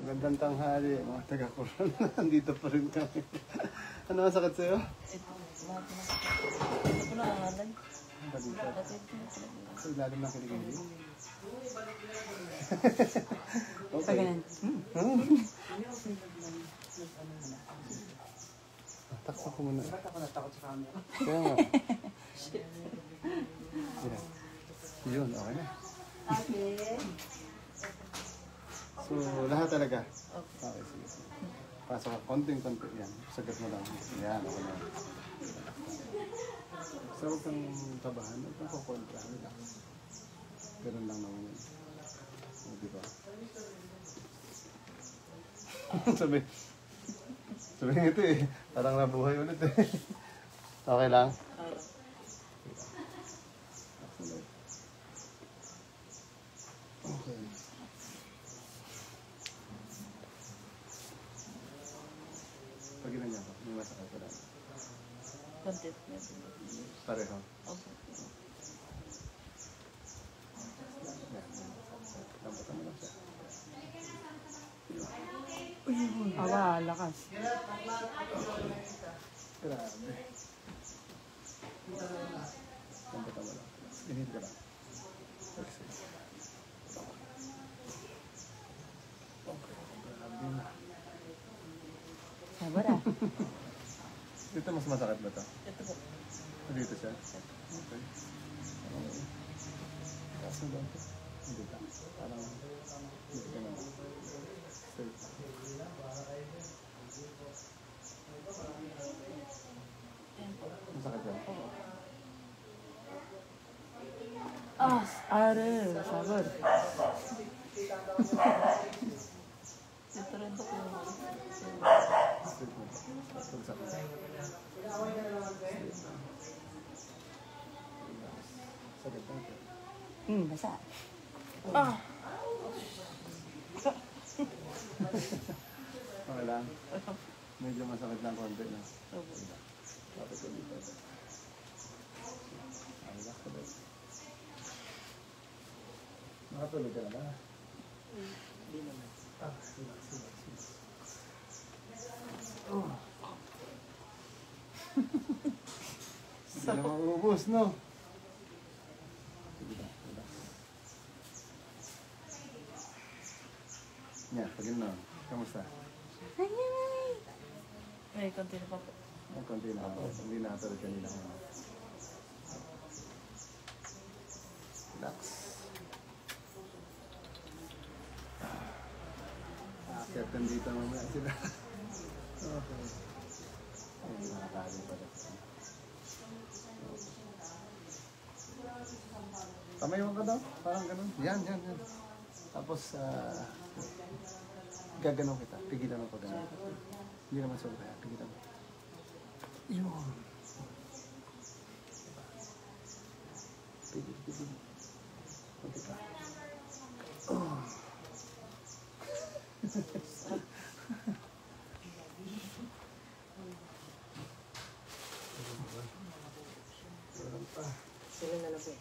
Magandang tanghali, mga taga-Corona. Nandito pa rin kami. Ano ang sakit sa'yo? Hindi ko na alam. Balikat. Sa ilalim ng kiligin. Okay. Taksa ko muna. Ba't ako natakot sa camera? Kaya nga. Yeah. Yun, okay na. So, lahat talaga? Okay, sige. Pasok ka, konting-konti yan. Sagat mo lang. Yan, okay na. So, huwag kang tabahan. Huwag kang kukontra. Ganun lang naman yun. O, diba? Sabi ito eh. Parang nabuhay ulit eh. Okay lang? Okay. Pag ginanyan ko, may masakit ko lang. Konti. Pareho. Okay. Tambatan mo lang siya. Aba, lakas. Grabe. Tambatan mo lang. Inhale ka lang. Exhale. Okay. Grabe na. Sabar ah. Dito mas masakit ba ito? Ito po. Dito siya? Okay. Taas mo ba ito? Hindi ka. Parang dito ka naman. Straight. Masakit yan? Ah, are, sabar. Ito rin po po. Straight mo. Pagsakit. Sakit na ito. Basa. Ah. Okay lang. Medyo masakit lang konti na. Opo. Tapos ko dito. Relax ka ba? Nakatulog ka na ba? Hindi naman. Relax. Oh. Hindi na maubos, no? Sige lang, relax. Yan, pagin na. Kamusta? Ay, konti na pa po. Ang konti na ako. Hindi nakatulog kanina. Relax. Captain dito mamaya sila. Okay. Ay, nakatali pala. Tamayon ka daw. Parang ganun. Yan. Tapos, gaganon kita. Pigilan mo pa ganun. Hindi naman sobra. Pigilan mo. Yun. Pigil. Okay pa. Oh. Sila na lang po eh.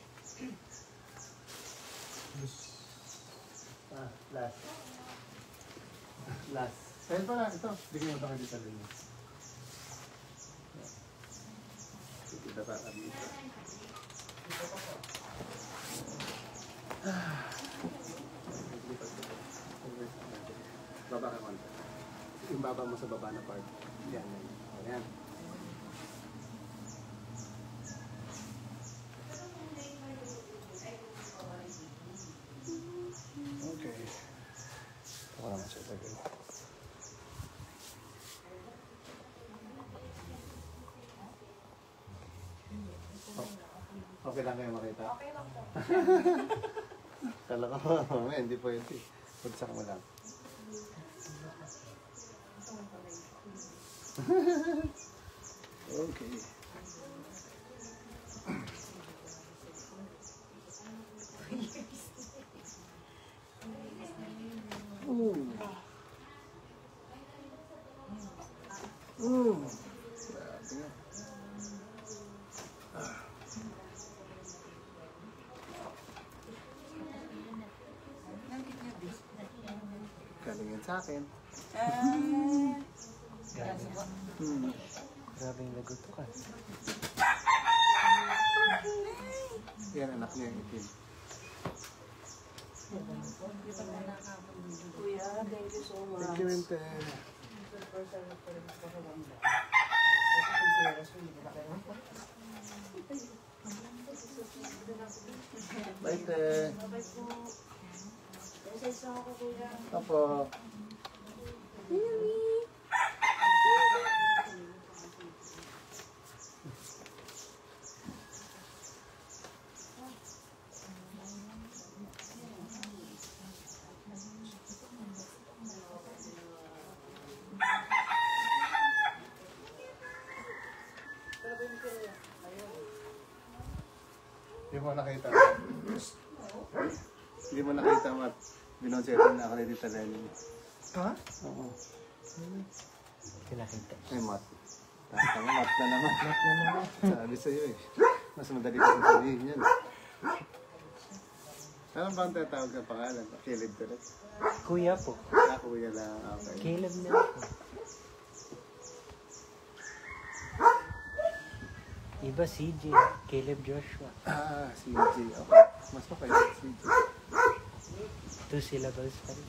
Last. Sa'yo pa lang. Ito. Bigyan mo ito kayo dito rin. Kita pa dito. Baba ka konti. Yung baba mo sa baba na part. Yan. Ayan. Okay. Ako naman siya tagay. Okay lang kayo makita? Okay lang po. Kala ko, mamaya hindi pwede. Pagsak mo lang. Okay. Grabe nga. galing yan sa akin. Grabe po. Grabe yung nagutukan. Yan, anak niya yung itim. Kuya, thank you so much. Thank you, Mente. Bye, Te. Opo. Hindi mo nakita. Hindi mo nakita, Mat. Binonsetan na ako ni Tita Lenny. Ha? Oo. Pinakita. Ay, Mat. Tama, Mat na naman. Mat na naman. Sabi sa'yo eh. Mas madali ko sabihin yan. Ano ba ang tatawag ng pangalan? Caleb Direct? Kuya po. Kuya lang. Okay. Caleb na po. Iba CJ. Caleb Joshua. CJ. Okay. Mas okay CJ. 2 syllables pa rin.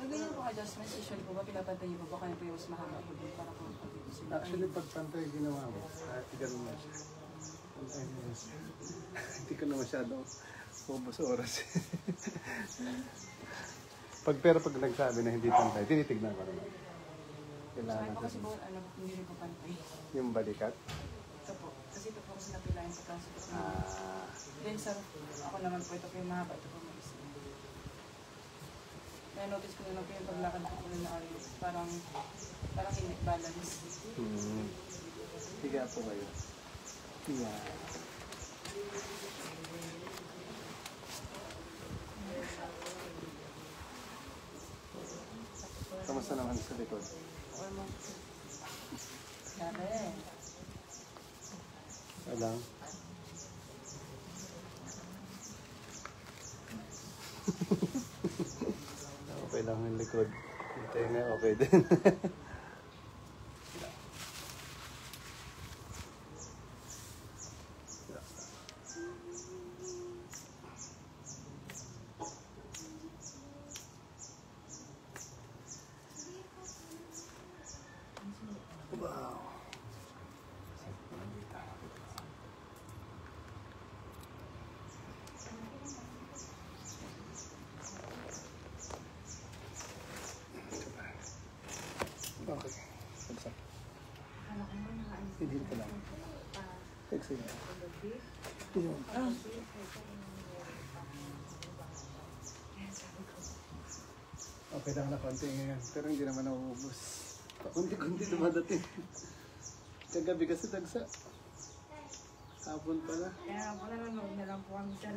Ganyan po adjustment usually po ba? Pinapantay niyo po ba? Kaya po yung mas mahaba po din para po pagdito sila. Actually, pag pantay ginawa mo, ganun na siya. Pantay mo yun. Hindi ko na masyado ubos oras. Pero pag nagsabi na hindi pantay, tinitignan ko naman. Kailangan po kasi po, ano, hindi rin po pantay. yung balikat. Ito po. Kasi ito po kasi napilayan sa kaso po. Then sa ako naman po, ito po yung mahaba. Ito po may isa. na-notice ko na lang po yung paglakad ko po na ayos. Parang hindi balance. Higa po kayo. Yeah. Kamusta naman sa likod? Okay mo. Grabe. Alam. Okay lang yung likod. Yung tenga, okay din. Wow. Okay. Pagsak. Hindi ko lang. Exhale. Yun. Okay lang na konti ngayon. Pero hindi naman nauubos. Kunti-kunti dumadating. Kagabi kasi tagsa. Hapon pala. Kaya wala nanood na lang po kami sa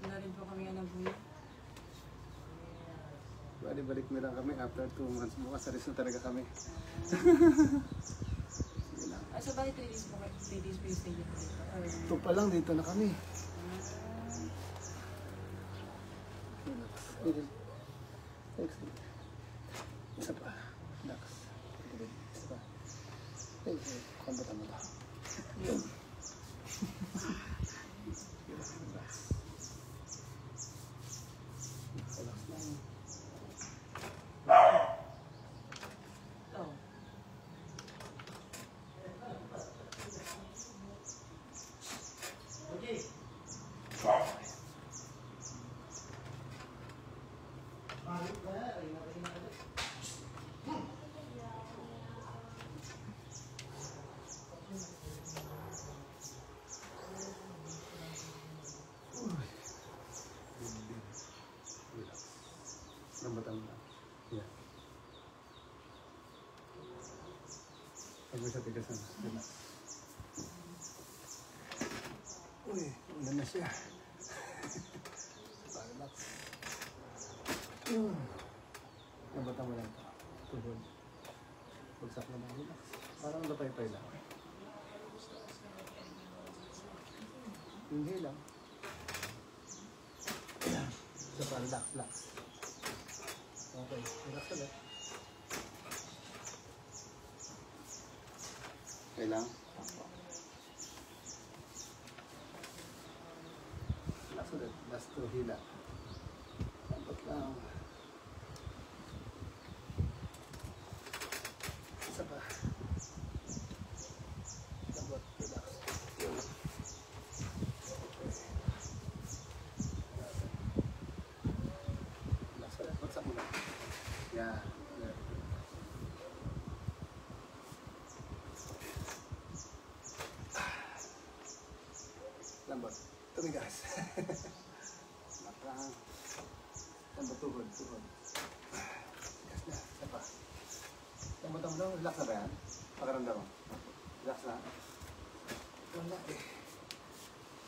Wala rin po kami alam po. Balik na lang kami after 2 months. Bukas alis na talaga kami. Sige lang. So bakit 3 days po kayo? 3 days po yung stay dito? Ito pa lang, dito na kami. Exhale. Isa pa. Relax. Isa pa. Exhale. Kambutan mo lang. Relax. Relax lang. Oh. Kambutan mo lang. Yeah. Pag may sa tigasan. Relax. Uy, ulan na siya. Relax. Kambutan mo lang ito. Tuhod. Pagsak na lang. Relax. Parang lapay-pay lang. Hindi lang. Isa pa, relax, relax. Okay, relax ulit. Okay lang. Relax ulit. Last to hila. Dapat lang. Isa pa. Dapat relax. Relax ulit. Bagsak mo lang. Yeah. Yeah. Lambot. Tumigas. Nakang. Lambot, tuhod, tuhod. Tigas na. Isa pa. Lambot ang lang. Relax na ba yan? Pakaramdam mo. Relax na. Wala eh.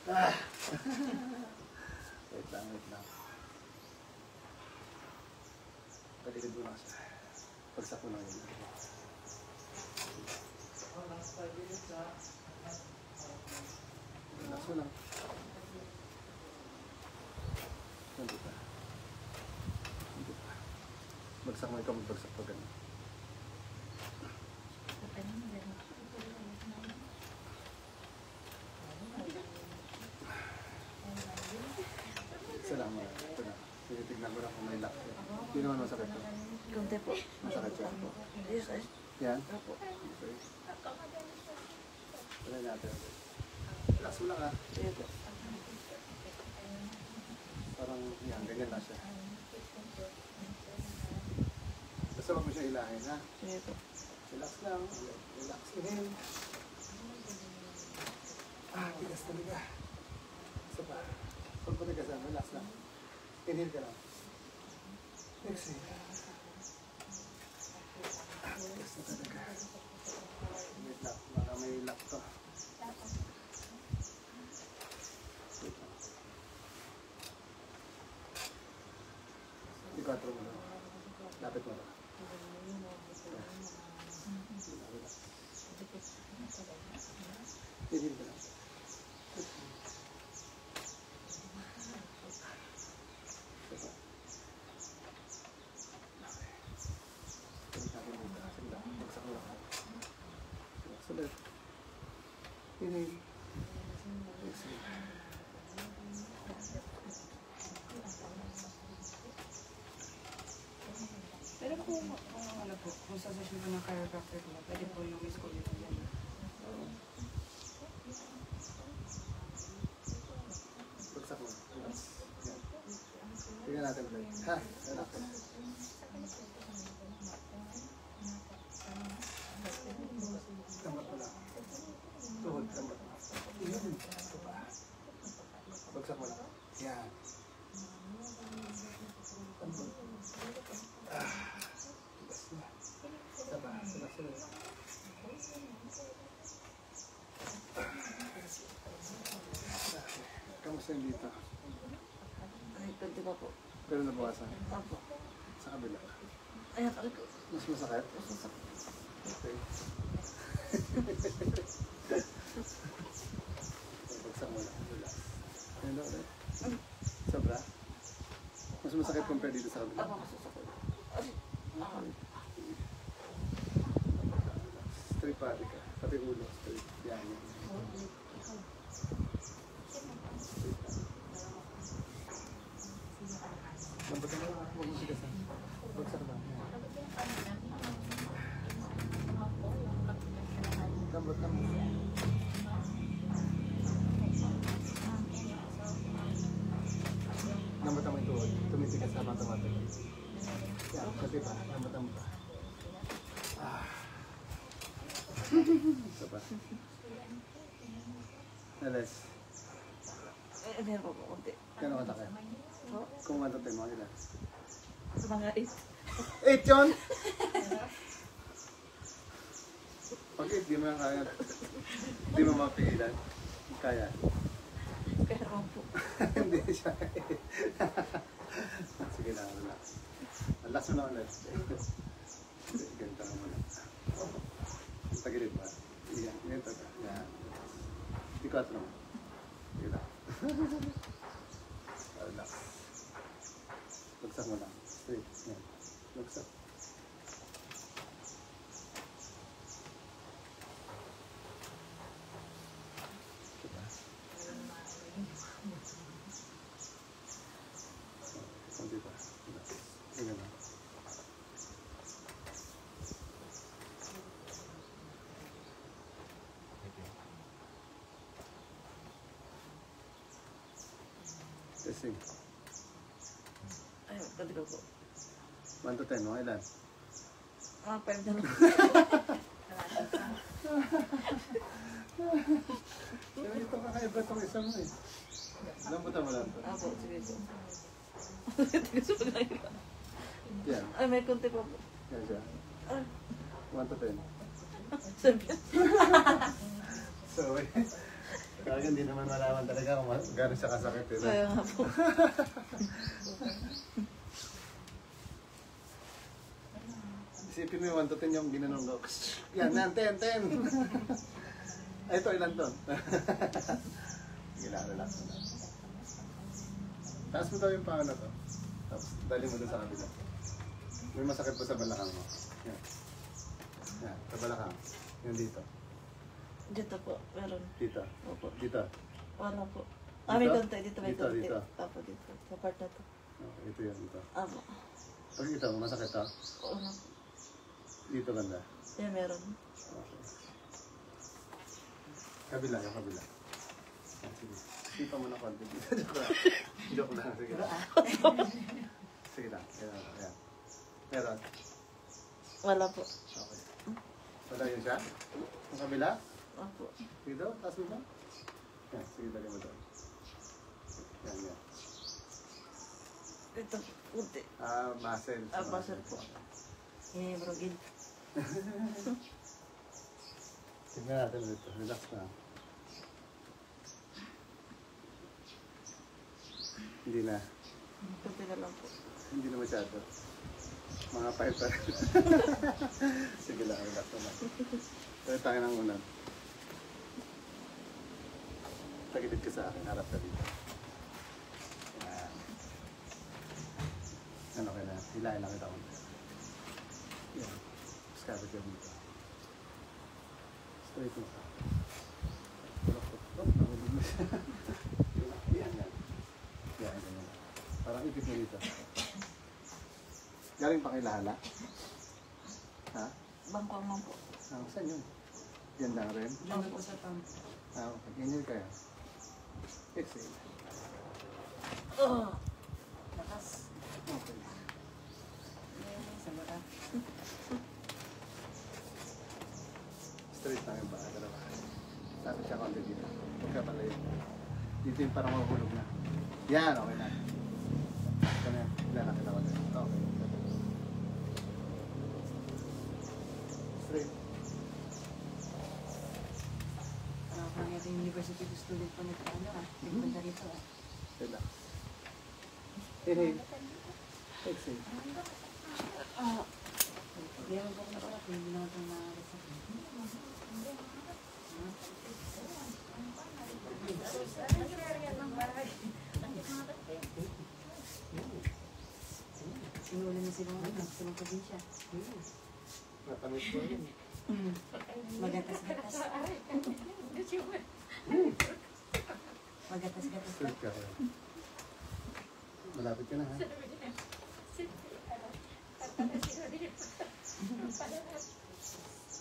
Ah! Wait lang, wait lang. Patilid mo na siya. Pagsak mo na yun. Relax mo lang. Hindi pa. Hindi pa. Bagsak mo ikaw, magbagsak pa ganun. Salamat. Ito na. Tinitignan ko lang kung may lock. Hindi naman masakit to. Kunti po. Masakit siya. Yes, sir. Yan? Okay. Tuloy natin. Relax mo lang ha. Sige po. Parang yan, ganyan na siya. Basta wag mo siya hilahin ha. Sige po. Relax lang. Relax. Inhale. Tigas talaga. Isa pa. Pag patigasan, relax lang. Inhale ka lang. Exhale. Tigas na talaga. Wait lang. Baka may lock to. Wait lang. Ikatro mo lang. Lapit mo lang. Tigil ka lang. Sulit. Inhale. Exhale. Pero kung ano po, kung sa session po ng chiropractor po, pwede po yung miss ko dito yan. Bagsak mo. Relax. Yan. Tingnan natin ulit. Ha? Relax. Tambat mo lang. Tuhod, tambat mo. Yun. Ito pa. Bagsak mo lang. Yan. Tambat. Tigas na. Ito pa. Relax ulit. Kamusta yung dito? Ay, pwede ba po? Pero nabawasan. Opo. Sa kabila. Ayan, aray ko. Mas masakit? Masasakit. Okay. Bagsak mo lang. Relax. Ayun daw ulit. Sobra? Mas masakit compare dito sa kabila. Ako masasakit. Aray. Straight pati ka. Pati ulo. Straight. Yan. Yan. Lambutan mo lang. Huwag mo sigasan. Bagsak lang. Lambot lang. Lambutan mo yung tuhod. Tumitigas na matamatig. Yan. Kasi pa. Lambutan mo pa. Isa pa. Alas. Meron po po konti. Kano katakay? Po? Kung 1 to 10 mo, ilan? Mga 8. 8 yun! Pag 8, di mo yan kaya. Di mo mapigilan. Kaya. Pero po. Hindi siya. Sige na, relax. Relax mo na ulit. Hindi, ganito na muna. Tagilid ba? Yan, ganito ka. Yan. Di 4 mo. Sige lang. Relax. Bagsak mo lang. Straight. Yan. Bagsak. Diba? Kunti pa. Relax. Sige lang. Testing. Ayun, pwede ba po? 1 to 10 mo, ilan? Mga 5 na lang. Pero ito kakaiba itong isa mo eh. Lambutan mo lang ito. Opo, sige po. Tigas po lang yun. Yan. Ay, may konti pa po. Yan siya. Ay, 1 to 10. 7. So, talaga hindi naman malaman talaga kung gano'n siya kasakit. Kaya nga po. Isipin mo yung 1 to 10 yung ginanong ko. Yan, 10. Ay, ito, ilan to? Sige lang, relax mo lang. Taas mo daw yung paa na to. Tapos, dali mo doon sa kabila. May masakit pa sa balakang mo. Yan. Yan, sa balakang. Yan dito. Dito po, meron. Dito. Opo. Dito. Wala po. Ah, may Dito? konti. Dito may Dito, konti. dito. Opo, dito. Sa part na to. Okay, ito yan, ito. Opo. Pag ito, masakit to. Ano? Dito ganda. Yan, meron. Okay. Kabila, yung kabila. Ah, sige. Sipa mo na konti. Joke lang. Joke lang. Sige lang. Sige lang. Ayan. Meron. Wala po. Okay. Wala yun siya? Yung kabila? Opo. Dito? Taas mo ba? Yan. Sige, dali mo doon. Yan, yan. Ito, kunti. Muscle. Muscle po. Eh, brogin. Tingnan natin dito. Relax na. Hindi na. Kunti na lang po. Hindi na masyado. Mga 5 pa rin. Sige lang, relax na lang. Pero tayo ng unan. Tagilid ka sa akin, harap ka dito. Yan. Ano ka na? Hilahin lang kita konti. Yan. Discover ka dito. Straight mo ka. Nahulog na siya. Yan, yan. Yan, yan. Parang ipit mo dito. Galing pa kay Lahala? Ha? Bangkwang man po. Saan yun? Yan lang rin? Diyan na po sa pump. Okay. Inhale kayo. Exhale. Lakas. Okay. Sa bata. Straight lang yung paa. Dalawa. Tapos siya konti dito. Huwag ka pala yun. Dito yung parang mahulog na. Yan, okay na. Ito na yan. Ilan na kita ulit. Okay. Straight. Parang yung university student po nagkaano Nagpunta rito Relax. Inhale. Exhale. Hindi naman po ako nakalap. Hindi naman po na-reset. Sinula niya silang probinsya. Natamis mo yun. Magatas-gatas. Magatas-gatas. Straight ka. Malapit ka na ha.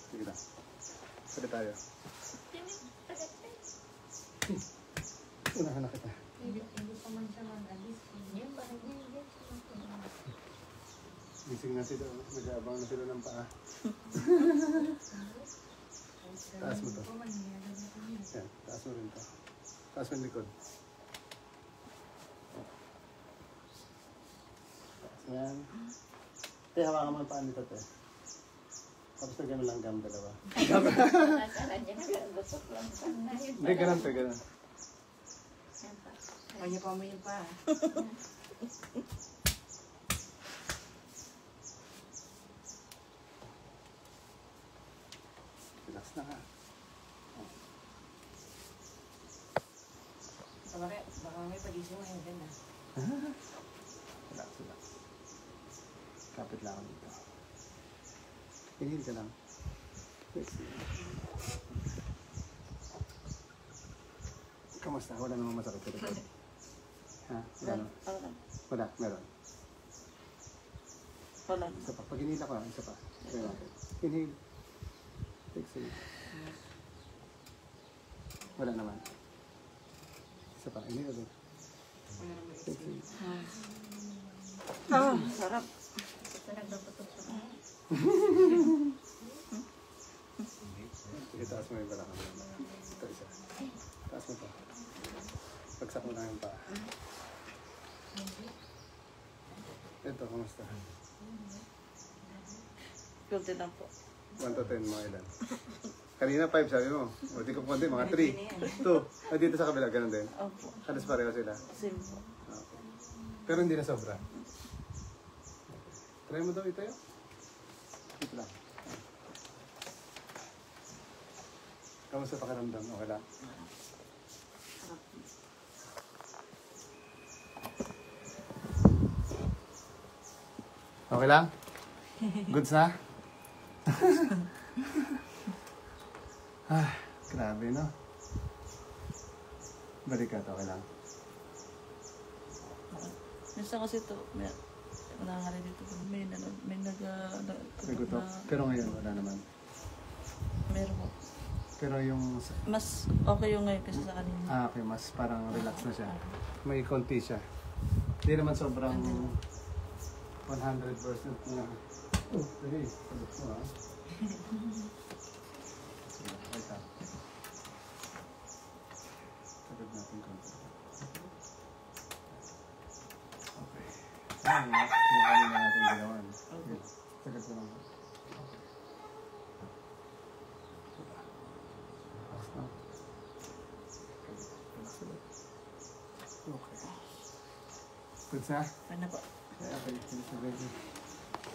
Sige na. Pwede tayo. Unahan na kita. Gising na sila. Nag-aabang na sila ng paa. Taas mo to. Yan. Taas mo rin to. Taas mo yung likod. Yan. Te, hawakan mo ang paan dito, te. Tapos na gano'n lang gam dalawa. Hindi, ganun, te, ganun. Kanya pa mo yun pa. Relax na ka. Baka may pag-isip mo yun na. Relax, relax. Kapit lang ako dito. Inhale ka lang. Kamusta? Wala namang masakit sa likod. Ha? Wala? Wala, meron. Wala. Isa pa. Pag inhale ako, isa pa. Try natin. Inhale. Exhale. Wala naman. Isa pa. Inhale ulit. Exhale. Sarap. Sige, taas mo yung balakang. Ito isa. Taas mo to. Pagsak mo lang yung paa. Ito, kamusta? Kunti lang po. 1 to 10, mga ilan? Kanina 5 sabi mo. O di ko punti, mga 3. 2. Dito sa kabila, ganun din. Opo. Halos pareho sila. Same po. Okay. Pero hindi na sobra. Try mo daw itayo. Ito lang. Kamusta pakiramdam? Okay lang? Okay lang? Goods na? Grabe, no? Balik ka, okay lang. Minsan kasi ito, wala nga rin dito. May Nagutok. Pero ngayon, wala naman. meron po. Pero yung... Mas okay yung ngayon kasi sa kanina. okay. Mas parang relax na siya. May konti siya. Hindi naman sobrang 100% na. Oh, dali. Sagot mo, ha? Sige, wait up. Sagot natin konti. Okay. Yung kanina natin ginawan. Okay. Sagat ko lang. Relax na. Relax ulit. Okay. Good na? Ano po? Okay, finish na ready.